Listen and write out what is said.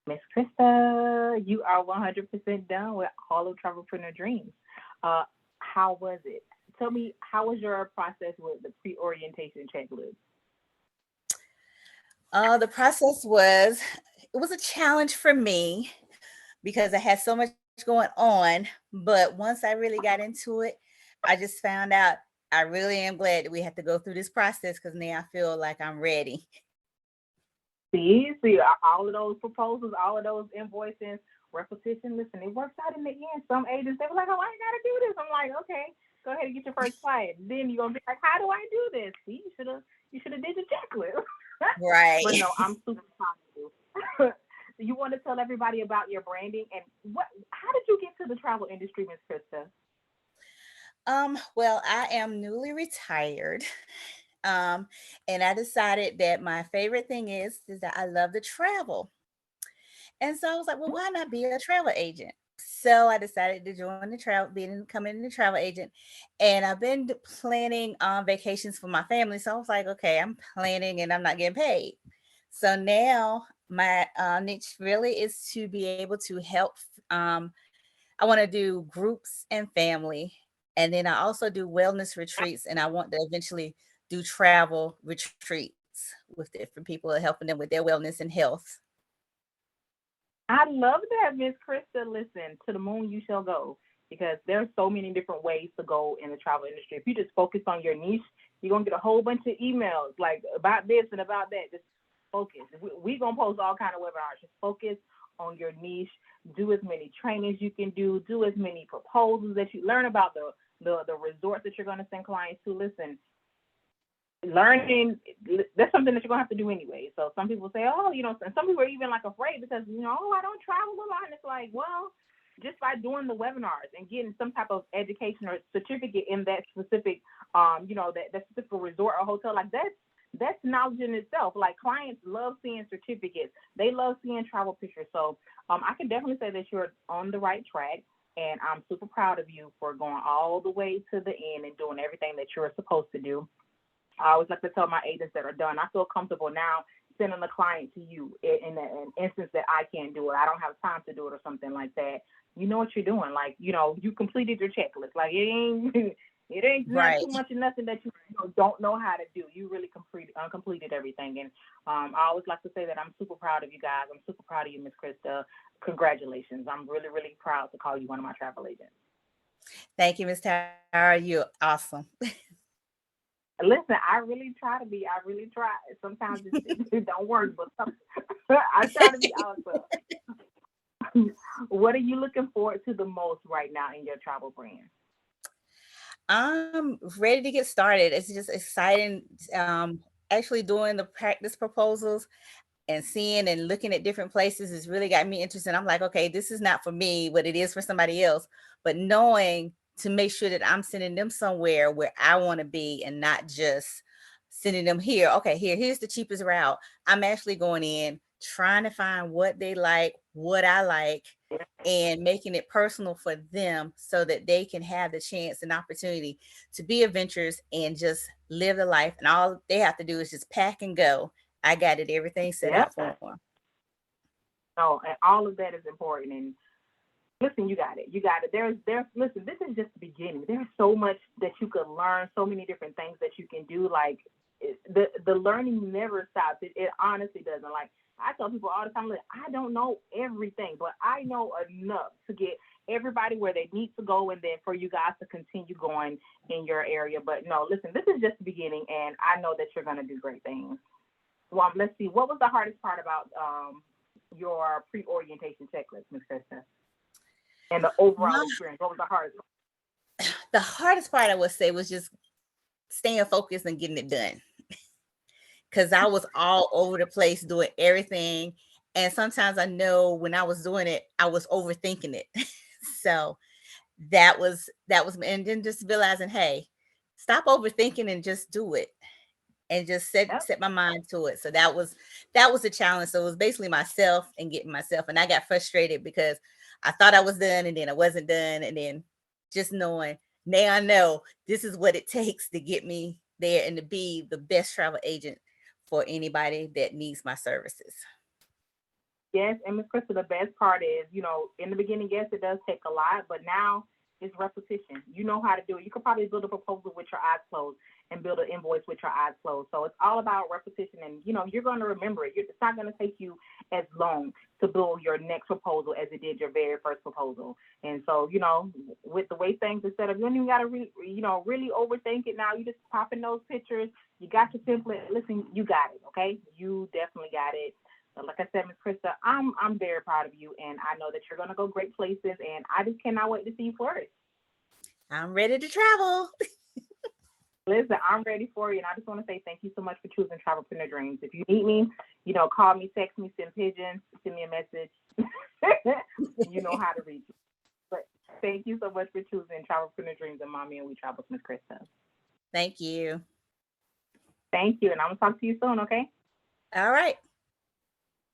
Miss Crysta, you are 100% done with all of Travelpreneur Dreams. How was it? Tell me, how was your process with the pre-orientation checklist? The process was it was a challenge for me because I had so much going on. But once I really got into it, I just found out I really am glad that we had to go through this process because now I feel like I'm ready. See, all of those proposals, all of those invoicing, repetition. Listen, it works out in the end. Some agents they were like, "Oh, I ain't gotta do this." I'm like, "Okay, go ahead and get your first client." Then you're gonna be like, "How do I do this?" See, you should have did the checklist. Right. But no, I'm super proud of you. You want to tell everybody about your branding and what? How did you get to the travel industry, Miss Krista? Well, I am newly retired. Um, and I decided that my favorite thing is that I love to travel. And so I was like, well, why not be a travel agent? So I decided to join the travel, coming in the travel agent, and I've been planning vacations for my family. So I was like, okay, I'm planning and I'm not getting paid. So now my niche really is to be able to help. Um, I want to do groups and family, and then I also do wellness retreats, and I want to eventually do travel retreats with different people, helping them with their wellness and health. I love that, Miss Krista. Listen, to the moon you shall go because there's so many different ways to go in the travel industry. If you just focus on your niche, you're gonna get a whole bunch of emails like about this and about that. Just focus. We gonna post all kind of webinars. Just focus on your niche. Do as many trainings you can do. Do as many proposals that you learn about the resorts that you're gonna send clients to. Listen, learning that's something that you're gonna have to do anyway. So some people say, oh, and some people are even like afraid because oh, I don't travel a lot. And it's like, well, just by doing the webinars and getting some type of education or certificate in that specific, that specific resort or hotel, like that's knowledge in itself. Like clients love seeing certificates. They love seeing travel pictures. So I can definitely say that you're on the right track. And I'm super proud of you for going all the way to the end and doing everything that you're supposed to do. I always like to tell my agents that are done, I feel comfortable now sending the client to you in an instance that I can't do it. I don't have time to do it or something like that. You know what you're doing. Like, you completed your checklist. Like, it ain't, it ain't not Right. too much of nothing that you don't know how to do. You really completed everything. And I always like to say that I'm super proud of you guys. I'm super proud of you, Miss Krista. Congratulations. I'm really, really proud to call you one of my travel agents. Thank you, Miss Tara. You're awesome. Listen, I really try to be. I really try. Sometimes it don't work, but I try to be awesome. What are you looking forward to the most right now in your travel brand? I'm ready to get started. It's just exciting. Actually doing the practice proposals and seeing and looking at different places has really got me interested. I'm like, okay, this is not for me, but it is for somebody else. But knowing to make sure that I'm sending them somewhere where I want to be and not just sending them here. Okay, here's the cheapest route. I'm actually going in, trying to find what they like, what I like, and making it personal for them so that they can have the chance and opportunity to be adventurous and just live the life. And all they have to do is just pack and go. I got it everything set Yep. up for them. No, and all of that is important. And listen, you got it. You got it. There's. Listen, this is just the beginning. There's so much that you could learn. So many different things that you can do. Like the learning never stops. It honestly doesn't. Like I tell people all the time, like, I don't know everything, but I know enough to get everybody where they need to go, and then for you guys to continue going in your area. But no, listen, this is just the beginning, and I know that you're gonna do great things. Well, let's see. What was the hardest part about your pre-orientation checklist, Ms. Krista, and the overall My, experience? What was the hardest part? the hardest part I would say was just staying focused and getting it done because I was all over the place doing everything. And sometimes I know when I was doing it, I was overthinking it. So that was, and then just realizing, hey, stop overthinking and just do it. And just set Yep. set my mind to it. So that was the challenge. So it was basically myself and getting myself. And I got frustrated because I thought I was done and then I wasn't done. And then just knowing now I know this is what it takes to get me there and to be the best travel agent for anybody that needs my services. Yes, and Miss Crysta, the best part is, in the beginning, yes, it does take a lot, but now it's repetition. You know how to do it. You could probably build a proposal with your eyes closed and build an invoice with your eyes closed. So it's all about repetition, and you're going to remember it. It's not going to take you as long to build your next proposal as it did your very first proposal. And so, with the way things are set up, you don't even got to really overthink it. Now you just pop in those pictures. You got your template. Listen, you got it. Okay, you definitely got it. Like I said, Ms. Crysta, I'm very proud of you, and I know that you're going to go great places, and I just cannot wait to see you flourish. I'm ready to travel. Listen, I'm ready for you, and I just want to say thank you so much for choosing Travelpreneur Dreams. If you need me, call me, text me, send pigeons, send me a message. You know how to reach me. But thank you so much for choosing Travelpreneur Dreams and Mommy and We Travel with Ms. Crysta. Thank you. Thank you, and I'm going to talk to you soon, okay? All right.